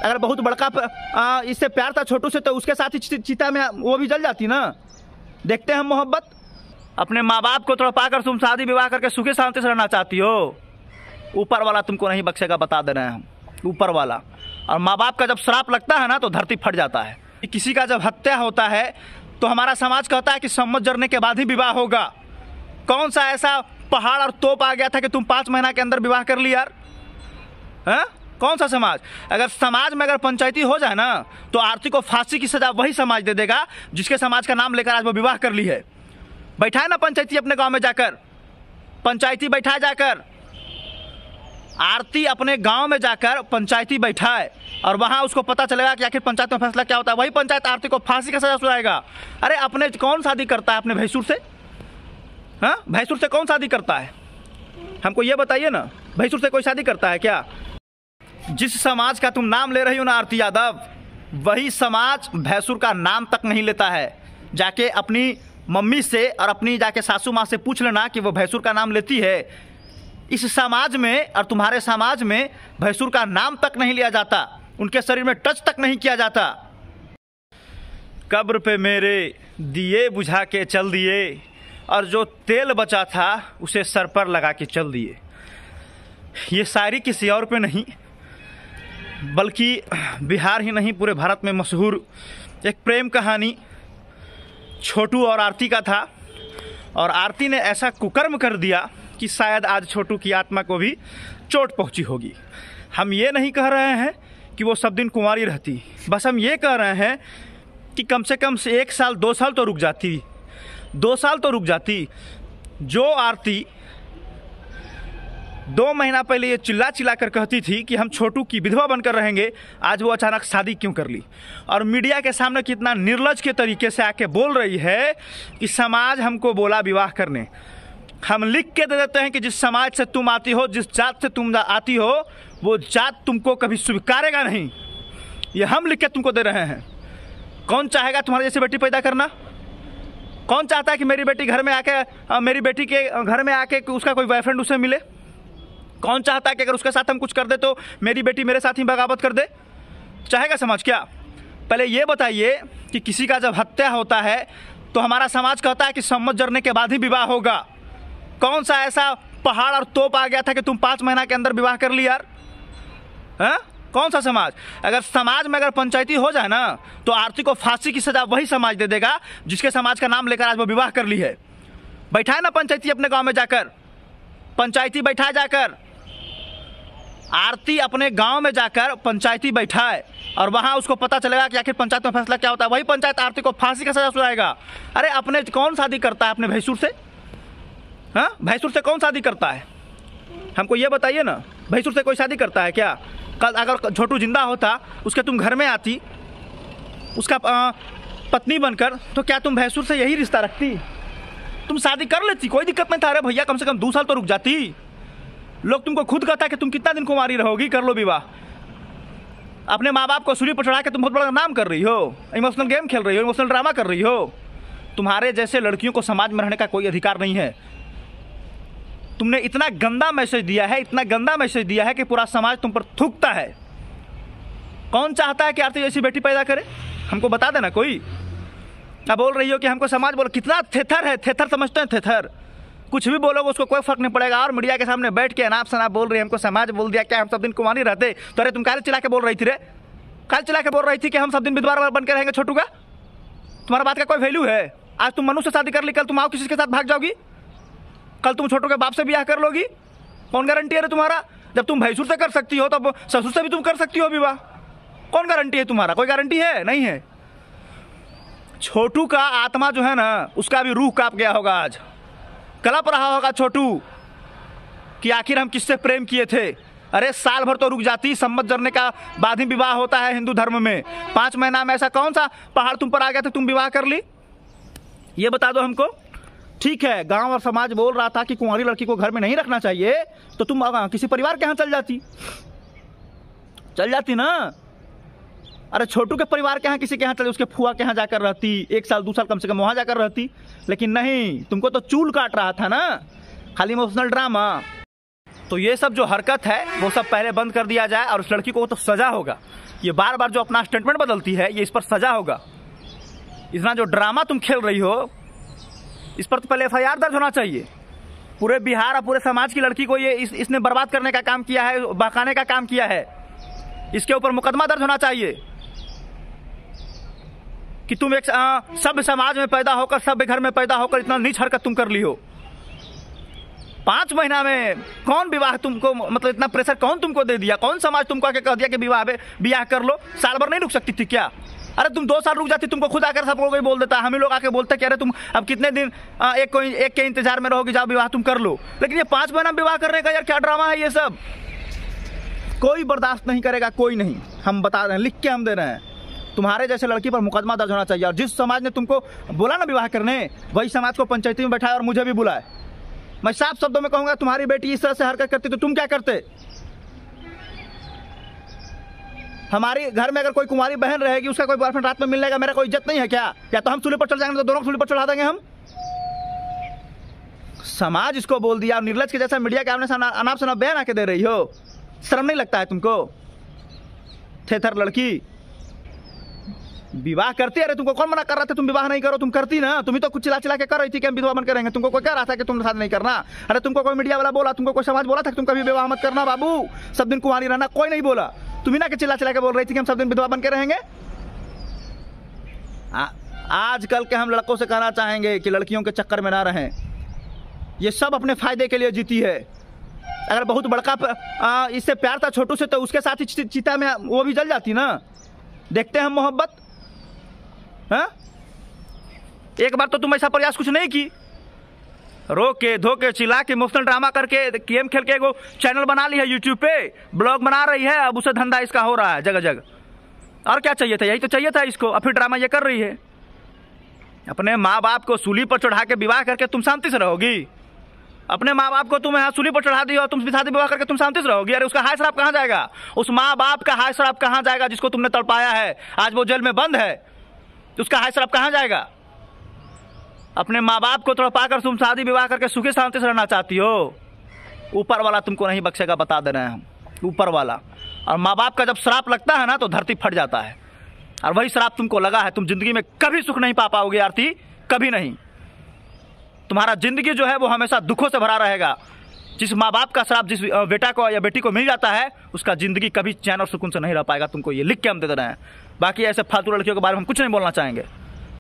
अगर बहुत बड़का इससे प्यार था छोटू से, तो उसके साथ ही चिता में वो भी जल जाती ना। देखते हैं हम मोहब्बत। अपने माँ बाप को तड़पा कर तुम शादी विवाह करके सुखी शांति से रहना चाहती हो। ऊपर वाला तुमको नहीं बख्शेगा, बता दे रहे हैं हम, ऊपर वाला। और माँ बाप का जब श्राप लगता है ना तो धरती फट जाता है। किसी का जब हत्या होता है तो हमारा समाज कहता है कि सम्मत जरने के बाद ही विवाह होगा। कौन सा ऐसा पहाड़ और तोप आ गया था कि तुम 5 महीना के अंदर विवाह कर ली यार? हैं? कौन सा समाज? अगर समाज में अगर पंचायती हो जाए ना तो आरती को फांसी की सजा वही समाज दे देगा जिसके समाज का नाम लेकर आज वो विवाह कर ली है। बैठाए ना पंचायती अपने गांव में जाकर, पंचायती बैठाए जाकर, आरती अपने गांव में जाकर पंचायती बैठाए और वहां उसको पता चलेगा कि आखिर पंचायत में फैसला क्या होता है। वही पंचायत आरती को फांसी का सजा सुनाएगा। अरे अपने कौन शादी करता है अपने भैंसुर से? हाँ, भैंसुर से कौन शादी करता है? हमको ये बताइए ना, भैंसुर से कोई शादी करता है क्या? जिस समाज का तुम नाम ले रही हो ना आरती यादव, वही समाज भैंसुर का नाम तक नहीं लेता है। जाके अपनी मम्मी से और अपनी जाके सासू माँ से पूछ लेना कि वो भैंसुर का नाम लेती है। इस समाज में और तुम्हारे समाज में भैंसुर का नाम तक नहीं लिया जाता, उनके शरीर में टच तक नहीं किया जाता। कब्र पे मेरे दिए बुझा के चल दिए और जो तेल बचा था उसे सर पर लगा के चल दिए। ये शायरी किसी और पे नहीं बल्कि बिहार ही नहीं पूरे भारत में मशहूर एक प्रेम कहानी छोटू और आरती का था। और आरती ने ऐसा कुकर्म कर दिया कि शायद आज छोटू की आत्मा को भी चोट पहुंची होगी। हम ये नहीं कह रहे हैं कि वो सब दिन कुंवारी रहती, बस हम ये कह रहे हैं कि कम से कम 1 साल 2 साल तो रुक जाती, 2 साल तो रुक जाती। जो आरती 2 महीना पहले ये चिल्ला चिल्ला कर कहती थी कि हम छोटू की विधवा बनकर रहेंगे, आज वो अचानक शादी क्यों कर ली? और मीडिया के सामने कितना निर्लज के तरीके से आके बोल रही है कि समाज हमको बोला विवाह करने। हम लिख के दे देते हैं कि जिस समाज से तुम आती हो, जिस जात से तुम आती हो, वो जात तुमको कभी स्वीकारेगा नहीं। ये हम लिख के तुमको दे रहे हैं। कौन चाहेगा तुम्हारे जैसी बेटी पैदा करना? कौन चाहता है कि मेरी बेटी घर में आके, मेरी बेटी के घर में आके उसका कोई बॉयफ्रेंड उसे मिले? कौन चाहता है कि अगर उसके साथ हम कुछ कर दे तो मेरी बेटी मेरे साथ ही बगावत कर दे? चाहेगा समाज क्या? पहले ये बताइए कि किसी का जब हत्या होता है तो हमारा समाज कहता है कि सम्मत जरने के बाद ही विवाह होगा। कौन सा ऐसा पहाड़ और तोप आ गया था कि तुम 5 महीना के अंदर विवाह कर ली यार? हैं? कौन सा समाज? अगर समाज में अगर पंचायती हो जाए ना तो आरती को फांसी की सजा वही समाज दे देगा जिसके समाज का नाम लेकर आज वो विवाह कर ली है। बैठाए ना पंचायती अपने गांव में जाकर, पंचायती बैठाए जाकर, आरती अपने गांव में जाकर पंचायती बैठाए और वहां उसको पता चलेगा कि आखिर पंचायत में फैसला क्या होता है। वही पंचायत आरती को फांसी का सजा सुनाएगा। अरे अपने कौन शादी करता है अपने भैंसुर से? हाँ, भैंसुर से कौन शादी करता है? हमको ये बताइए ना, भैंसुर से कोई शादी करता है क्या? कल अगर छोटू जिंदा होता, उसके तुम घर में आती उसका पत्नी बनकर, तो क्या तुम भैंसुर से यही रिश्ता रखती? तुम शादी कर लेती, कोई दिक्कत नहीं था। अरे भैया कम से कम 2 साल तो रुक जाती। लोग तुमको खुद कहता है कि तुम कितना दिन कुंवारी रहोगी, कर लो विवाह। अपने माँ बाप को सूली पर चढ़ा के तुम बहुत बड़ा नाम कर रही हो, इमोशनल गेम खेल रही हो, इमोशनल ड्रामा कर रही हो। तुम्हारे जैसे लड़कियों को समाज में रहने का कोई अधिकार नहीं है। तुमने इतना गंदा मैसेज दिया है, इतना गंदा मैसेज दिया है कि पूरा समाज तुम पर थूकता है। कौन चाहता है कि आरती जैसी बेटी पैदा करे? हमको बता देना कोई। अब बोल रही हो कि हमको समाज बोलो, कितना थेथर है, थेथर समझते हैं थेथर। कुछ भी बोलोगे उसको कोई फर्क नहीं पड़ेगा। और मीडिया के सामने बैठ के अनाप शनाप बोल रही है हमको समाज बोल दिया क्या? हम सब दिन कुंवारी रहते? तो अरे तुम काल चिल्ला के बोल रही थी रे, काल चिल्ला के बोल रही थी कि हम सब दिन विधवा बन के रहेंगे छोटू का? तुम्हारा बात का कोई वैल्यू है? आज तुम मनुष्य से शादी कर ली, कल तुम आओ किसी के साथ भाग जाओगी, कल तुम छोटू के बाप से ब्याह कर लोगी। कौन गारंटी है रे तुम्हारा? जब तुम भैंसुर से कर सकती हो तब ससुर से भी तुम कर सकती हो विवाह। कौन गारंटी है तुम्हारा? कोई गारंटी है? नहीं है। छोटू का आत्मा जो है ना, उसका भी रूह कांप गया होगा, आज कलप रहा होगा छोटू कि आखिर हम किससे प्रेम किए थे। अरे साल भर तो रुक जाती, सम्मत जरने का बाद ही विवाह होता है हिंदू धर्म में। 5 महीना में ऐसा कौन सा पहाड़ तुम पर आ गया था तुम विवाह कर ली? ये बता दो हमको। ठीक है, गांव और समाज बोल रहा था कि कुंवारी लड़की को घर में नहीं रखना चाहिए, तो तुम किसी परिवार के यहाँ चल जाती ना। अरे छोटू के परिवार के यहाँ किसी के यहाँ चले, उसके फुआ के यहाँ जाकर रहती, 1 साल 2 साल कम से कम वहां जाकर रहती। लेकिन नहीं, तुमको तो चूल काट रहा था ना, खाली इमोशनल ड्रामा। तो ये सब जो हरकत है वो सब पहले बंद कर दिया जाए और उस लड़की को तो सजा होगा। ये बार बार जो अपना स्टेटमेंट बदलती है, ये इस पर सजा होगा। इतना जो ड्रामा तुम खेल रही हो, इस पर तो पहले FIR दर्ज होना चाहिए। पूरे बिहार और पूरे समाज की लड़की को ये इसने बर्बाद करने का काम किया है, बहकाने का काम किया है, इसके ऊपर मुकदमा दर्ज होना चाहिए कि तुम एक सभ्य समाज में पैदा होकर, सभ्य घर में पैदा होकर इतना नीच हरकत तुम कर ली हो। 5 महीना में कौन विवाह तुमको, मतलब इतना प्रेशर कौन तुमको दे दिया? कौन समाज तुमको आके कह दिया कि विवाह कर लो? साल भर नहीं रुक सकती थी क्या? अरे तुम 2 साल रुक जाती, तुमको खुद आकर सब कोई बोल देता। हम ही लोग आके बोलते कि अरे तुम अब कितने दिन एक के इंतजार में रहोगी, जाओ विवाह तुम कर लो। लेकिन ये 5 महीना विवाह करने का यार क्या ड्रामा है ये सब? कोई बर्दाश्त नहीं करेगा, कोई नहीं। हम बता रहे हैं, लिख के हम दे रहे हैं, तुम्हारे जैसे लड़की पर मुकदमा दर्ज होना चाहिए। और जिस समाज ने तुमको बोला ना विवाह करने, वही समाज को पंचायती में बैठाया और मुझे भी बुलाए। मैं साफ शब्दों में कहूंगा, तुम्हारी बेटी इस तरह से हरकत करती तो तुम क्या करते? हमारे घर में अगर कोई कुंवारी बहन रहेगी, उसका कोई बॉयफ्रेंड रात में मिल जाएगा, मेरा कोई इज्जत नहीं है क्या? या तो हम सूली पर चढ़ जाएंगे, तो दोनों सूली पर चढ़ा देंगे हम। समाज इसको बोल दिया, निर्लज के जैसा मीडिया के अनाप शनाप बयान आके दे रही हो। शर्म नहीं लगता है तुमको? थेथर लड़की विवाह करती। अरे तुमको कौन मना कर रहा था तुम विवाह नहीं करो? तुम करती ना, तुम ही तो कुछ चिल्ला चिल्ला के कर रही थी कि हम विधवा बन करेंगे। तुमको कोई कह रहा था कि तुम शादी नहीं करना? अरे तुमको कोई मीडिया वाला बोला, तुमको कोई समाज बोला था कि तुम कभी विवाह मत करना बाबू, सब दिन कुंवारी रहना? कोई नहीं बोला। तुम ही ना कि चिल्ला चिल्ला के बोल रही थी कि हम सब दिन विधवा बन के रहेंगे। आजकल के हम लड़कों से कहना चाहेंगे कि लड़कियों के चक्कर में ना रहें। ये सब अपने फायदे के लिए जीती है। अगर बहुत बड़का इससे प्यार था छोटू से, तो उसके साथ ही चिता में वो भी जल जाती ना। देखते हैं हम मोहब्बत। हाँ, एक बार तो तुम ऐसा प्रयास कुछ नहीं की, रोके धोके चिल्ला के इमोशनल ड्रामा करके गेम खेल के एगो चैनल बना ली है यूट्यूब पे, ब्लॉग बना रही है। अब उसे धंधा इसका हो रहा है जगह जगह। और क्या चाहिए था? यही तो चाहिए था इसको। और फिर ड्रामा ये कर रही है। अपने माँ बाप को सूली पर चढ़ा के विवाह करके तुम शांति से रहोगी? अपने माँ बाप को तुम यहाँ सूली पर चढ़ा दी और तुम शादी विवाह करके तुम शांति से रहोगी? अरे उसका हाय शराब कहाँ जाएगा? उस माँ बाप का हाय शराब कहाँ जाएगा जिसको तुमने तड़पाया है? आज वो जेल में बंद है, तो उसका हाय शराब कहाँ जाएगा? अपने माँ बाप को तड़पा कर तुम शादी विवाह करके सुखी शांति से रहना चाहती हो। ऊपर वाला तुमको नहीं बख्शेगा, बता दे रहे हैं हम, ऊपर वाला। और माँ बाप का जब श्राप लगता है ना, तो धरती फट जाता है। और वही श्राप तुमको लगा है। तुम जिंदगी में कभी सुख नहीं पा पाओगे आरती, कभी नहीं। तुम्हारा जिंदगी जो है वो हमेशा दुखों से भरा रहेगा। जिस माँ बाप का श्राप जिस बेटा को या बेटी को मिल जाता है, उसका जिंदगी कभी चैन और सुकून से नहीं रह पाएगा। तुमको ये लिख के हम दे रहे हैं। बाकी ऐसे फालतू लड़कियों के बारे में हम कुछ नहीं बोलना चाहेंगे।